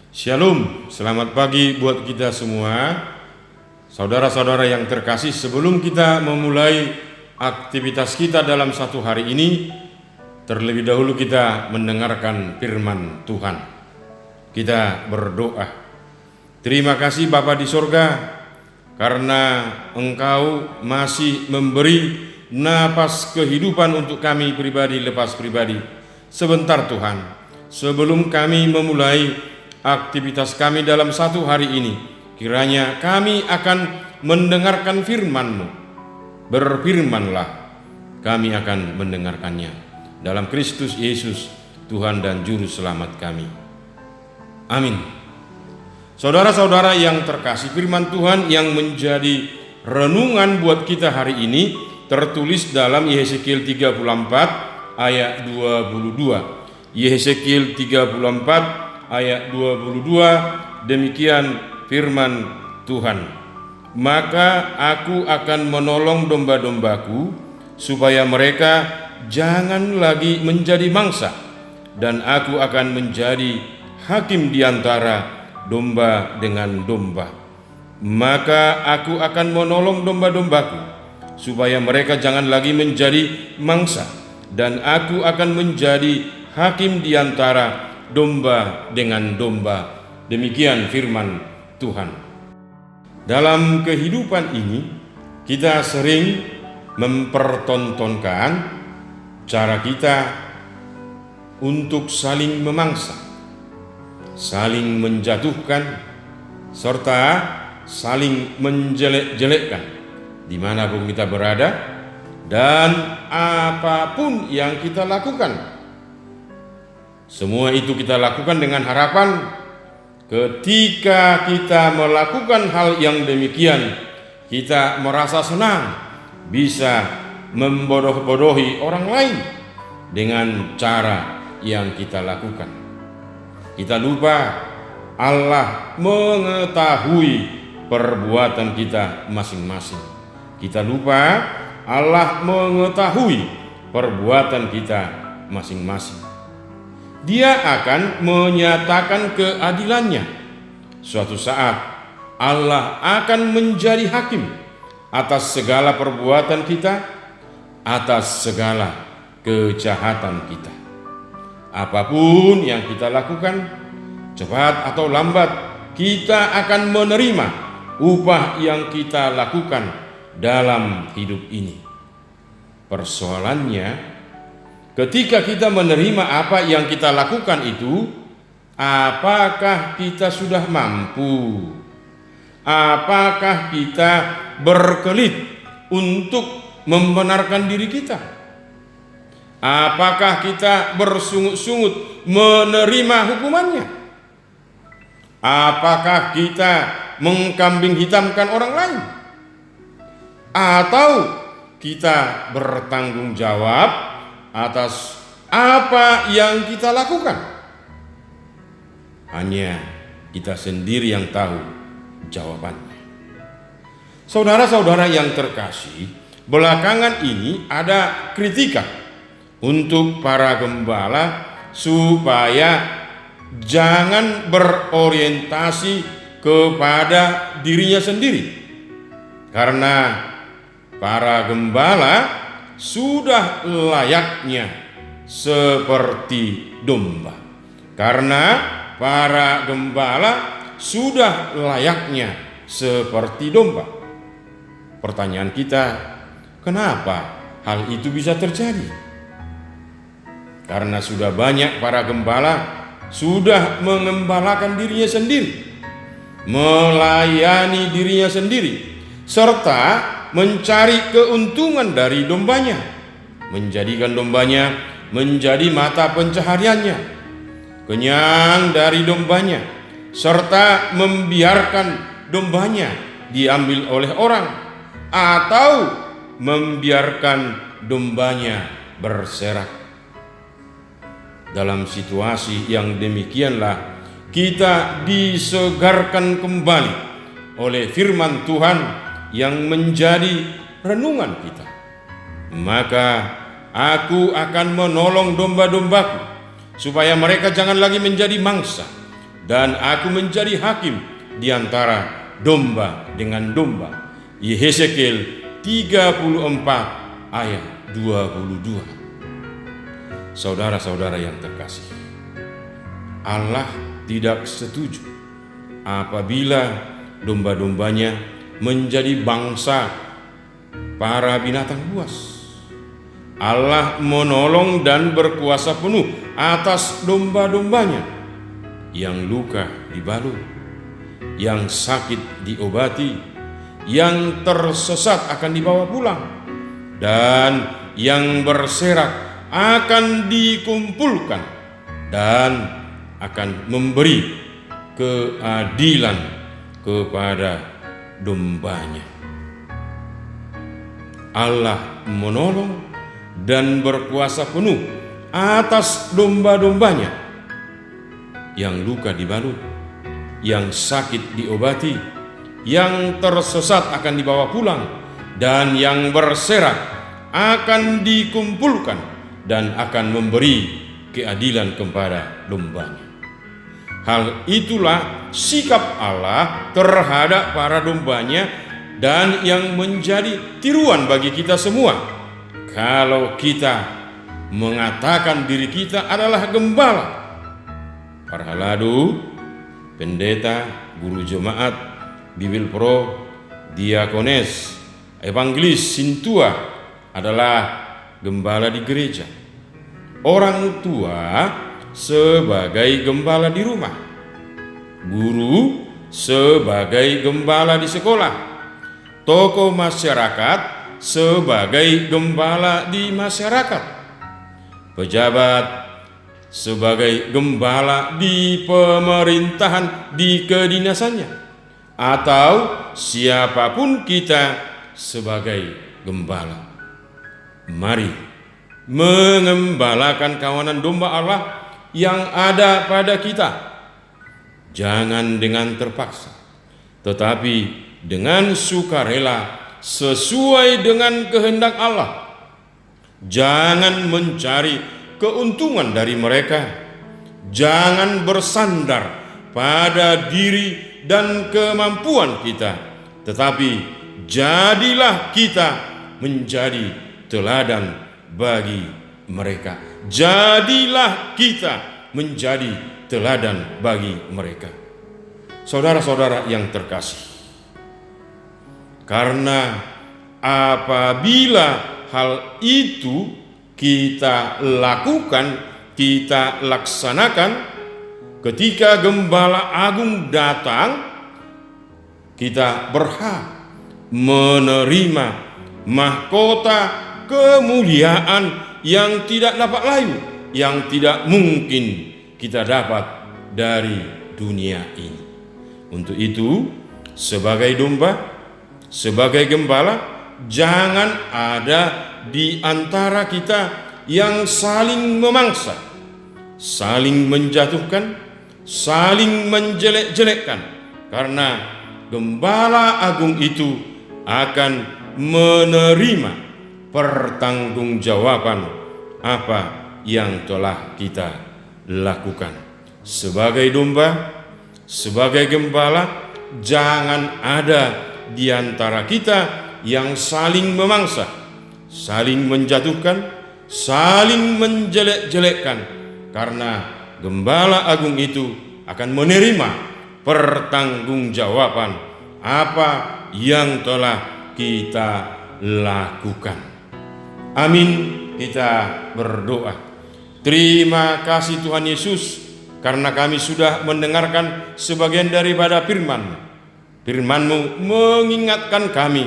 Shalom, selamat pagi buat kita semua. Saudara-saudara yang terkasih, sebelum kita memulai aktivitas kita dalam satu hari ini, terlebih dahulu kita mendengarkan firman Tuhan. Kita berdoa. Terima kasih Bapa di sorga, karena Engkau masih memberi napas kehidupan untuk kami pribadi lepas pribadi. Sebentar Tuhan, sebelum kami memulai aktivitas kami dalam satu hari ini, kiranya kami akan mendengarkan firman-Mu. Berfirmanlah, kami akan mendengarkannya. Dalam Kristus Yesus, Tuhan dan Juru Selamat kami. Amin. Saudara-saudara yang terkasih, firman Tuhan yang menjadi renungan buat kita hari ini tertulis dalam Yehezekiel 34 ayat 22. Yehezekiel 34 ayat 22, demikian firman Tuhan. Maka aku akan menolong domba-dombaku supaya mereka jangan lagi menjadi mangsa, dan aku akan menjadi hakim di antara domba dengan domba. Maka aku akan menolong domba-dombaku supaya mereka jangan lagi menjadi mangsa, dan aku akan menjadi hakim di antara domba dengan domba. Demikian firman Tuhan. Dalam kehidupan ini kita sering mempertontonkan cara kita untuk saling memangsa, saling menjatuhkan, serta saling menjelek-jelekkan dimanapun kita berada dan apapun yang kita lakukan. Semua itu kita lakukan dengan harapan ketika kita melakukan hal yang demikian, kita merasa senang bisa membodoh-bodohi orang lain dengan cara yang kita lakukan. Kita lupa Allah mengetahui perbuatan kita masing-masing. Kita lupa Allah mengetahui perbuatan kita masing-masing. Dia akan menyatakan keadilannya. Suatu saat Allah akan menjadi hakim atas segala perbuatan kita, atas segala kejahatan kita. Apapun yang kita lakukan, cepat atau lambat kita akan menerima upah yang kita lakukan dalam hidup ini. Persoalannya, ketika kita menerima apa yang kita lakukan itu, apakah kita sudah mampu? Apakah kita berkelit untuk membenarkan diri kita? Apakah kita bersungut-sungut menerima hukumannya? Apakah kita mengkambing hitamkan orang lain? Atau kita bertanggung jawab atas apa yang kita lakukan? Hanya kita sendiri yang tahu jawabannya. Saudara-saudara yang terkasih, belakangan ini ada kritikan untuk para gembala supaya jangan berorientasi kepada dirinya sendiri, karena para gembala sudah layaknya seperti domba. Karena para gembala sudah layaknya seperti domba. Pertanyaan kita, kenapa hal itu bisa terjadi? Karena sudah banyak para gembala sudah mengembalakan dirinya sendiri, melayani dirinya sendiri, serta mencari keuntungan dari dombanya, menjadikan dombanya menjadi mata pencahariannya, kenyang dari dombanya, serta membiarkan dombanya diambil oleh orang, atau membiarkan dombanya berserak. Dalam situasi yang demikianlah kita disegarkan kembali oleh firman Tuhan yang menjadi renungan kita. Maka aku akan menolong domba-dombaku supaya mereka jangan lagi menjadi mangsa, dan aku menjadi hakim di antara domba dengan domba. Yehezekiel 34 ayat 22. Saudara-saudara yang terkasih, Allah tidak setuju apabila domba-dombanya menjadi bangsa para binatang buas. Allah menolong dan berkuasa penuh atas domba-dombanya. Yang luka dibalut, yang sakit diobati, yang tersesat akan dibawa pulang, dan yang berserak akan dikumpulkan, dan akan memberi keadilan kepada dombanya. Allah menolong dan berkuasa penuh atas domba-dombanya. Yang luka dibalut, yang sakit diobati, yang tersesat akan dibawa pulang, dan yang berserak akan dikumpulkan, dan akan memberi keadilan kepada dombanya. Hal itulah sikap Allah terhadap para dombanya, dan yang menjadi tiruan bagi kita semua. Kalau kita mengatakan diri kita adalah gembala, para haladu, pendeta, guru jemaat, Bibil Pro, diakones, evangelis, sintua adalah gembala di gereja. Orang tua sebagai gembala di rumah, guru sebagai gembala di sekolah, tokoh masyarakat sebagai gembala di masyarakat, pejabat sebagai gembala di pemerintahan di kedinasannya, atau siapapun kita sebagai gembala. Mari mengembalakan kawanan domba Allah yang ada pada kita. Jangan dengan terpaksa, tetapi dengan sukarela sesuai dengan kehendak Allah. Jangan mencari keuntungan dari mereka. Jangan bersandar pada diri dan kemampuan kita, tetapi jadilah kita menjadi teladan bagi mereka. Jadilah kita menjadi teladan bagi mereka. Saudara-saudara yang terkasih, karena apabila hal itu kita lakukan, kita laksanakan, ketika Gembala Agung datang, kita berhak menerima mahkota kemuliaan yang tidak dapat layu, yang tidak mungkin kita dapat dari dunia ini. Untuk itu, sebagai domba, sebagai gembala, jangan ada di antara kita yang saling memangsa, saling menjatuhkan, saling menjelek-jelekkan, karena Gembala Agung itu akan menerima pertanggungjawaban apa yang telah kita lakukan. Sebagai domba, sebagai gembala, jangan ada di antara kita yang saling memangsa, saling menjatuhkan, saling menjelek-jelekkan, karena Gembala Agung itu akan menerima pertanggungjawaban apa yang telah kita lakukan. Amin. Kita berdoa. Terima kasih Tuhan Yesus, karena kami sudah mendengarkan sebagian daripada firman-Mu. Firman-Mu mengingatkan kami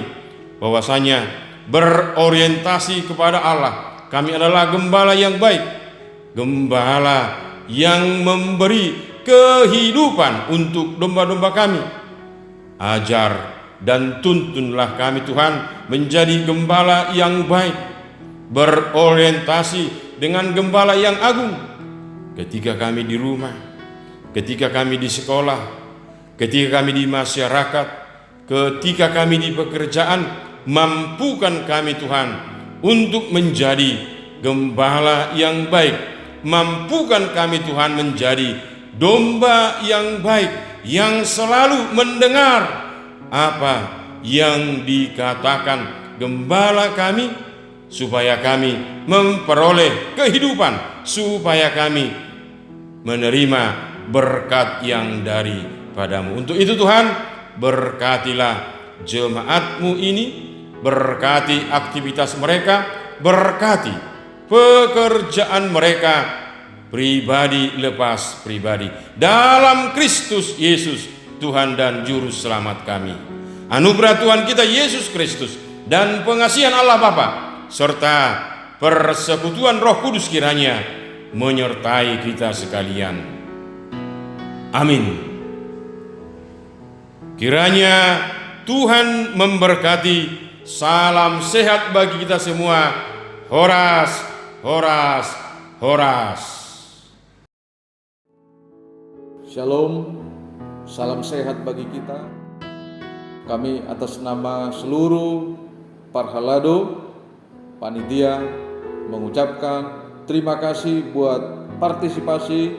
bahwasanya berorientasi kepada Allah, kami adalah gembala yang baik, gembala yang memberi kehidupan untuk domba-domba kami. Ajar dan tuntunlah kami Tuhan menjadi gembala yang baik, berorientasi dengan gembala yang agung. Ketika kami di rumah, ketika kami di sekolah, ketika kami di masyarakat, ketika kami di pekerjaan, mampukan kami Tuhan untuk menjadi gembala yang baik. Mampukan kami Tuhan menjadi domba yang baik, yang selalu mendengar apa yang dikatakan gembala kami, supaya kami memperoleh kehidupan, supaya kami menerima berkat yang daripadamu. Untuk itu Tuhan, berkatilah jemaat-Mu ini, berkati aktivitas mereka, berkati pekerjaan mereka, pribadi lepas pribadi, dalam Kristus Yesus, Tuhan dan Juru Selamat kami. Anugerah Tuhan kita Yesus Kristus dan pengasihan Allah Bapa serta persekutuan Roh Kudus kiranya menyertai kita sekalian. Amin. Kiranya Tuhan memberkati. Salam sehat bagi kita semua. Horas, horas, horas. Shalom, salam sehat bagi kita. Kami atas nama seluruh Parhalado Panitia mengucapkan terima kasih buat partisipasi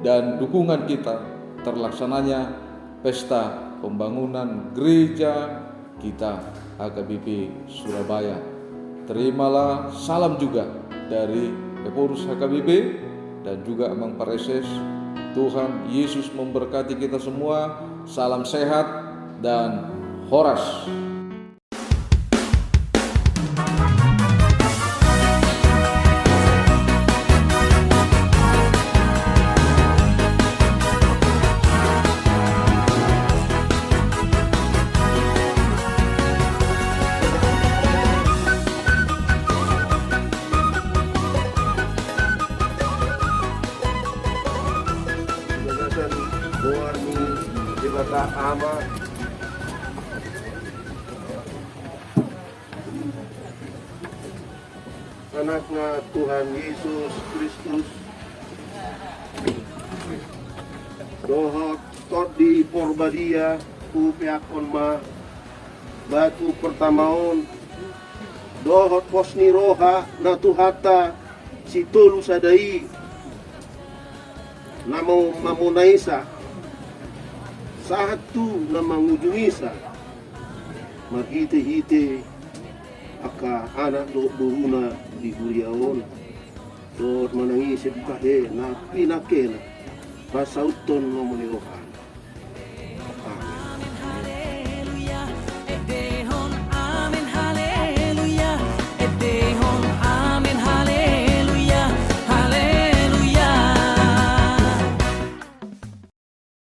dan dukungan kita terlaksananya pesta pembangunan gereja kita HKBP Surabaya. Terimalah salam juga dari pengurus HKBP dan juga Mang Pareses. Tuhan Yesus memberkati kita semua. Salam sehat dan horas. Kata ama anaknya Tuhan Yesus Kristus dohot tot di porbadia upeakon ma batu pertamaon dohot posni roha natuhata si tolu sadai namo mamonaisa satu na mangujungisa magite-hite aka anak do buruna di Huriaon do manangisip kahe na pinakena pasauton no moniroha